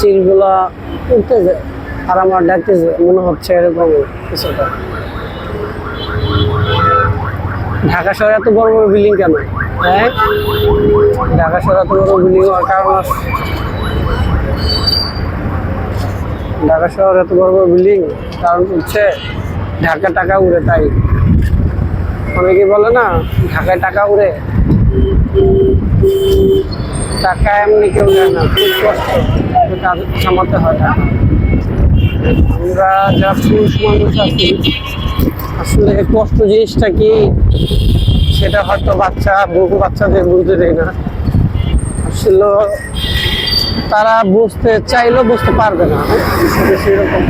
চিলগুলা উঠতেছে আর আমার ডাকতেছে, মনে হচ্ছে এরকম কিছুটা। ঢাকা শহরে এত বড় বড় বিল্ডিং কেন? হ্যাঁ, ঢাকা শহরে এত বড় বিল্ডিং হওয়ার কারণ আছে। ঢাকা শহরে এত বড় বড় বিল্ডিং কারণ হচ্ছে ঢাকা টাকা উড়ে, তাই অনেকে বলে না ঢাকায় টাকা উড়ে। টাকা এমনি কেউ নেয় না, খুব কষ্ট কাজ সামাতে হয় টাকা। আমরা যারা পুরুষ মানুষ আছি আসলে কষ্ট জিনিসটা কি সেটা হয়তো বহু বাচ্চাদের বুঝতে দেয় না। আসলে তারা বুঝতে চাইলেও বুঝতে পারবে না, সেরকম।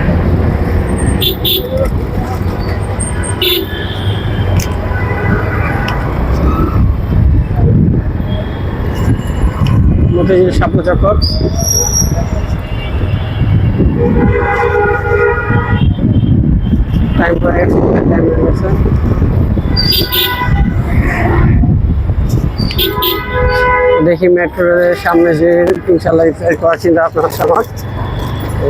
মতিঝিল শাপলা চত্বর। টাইম হয়ে গেছে। দেখি মেট্রো রেলের সামনে যে ইনশাল্লাহ ইফতার করার চিন্তা আপনার আমার। তো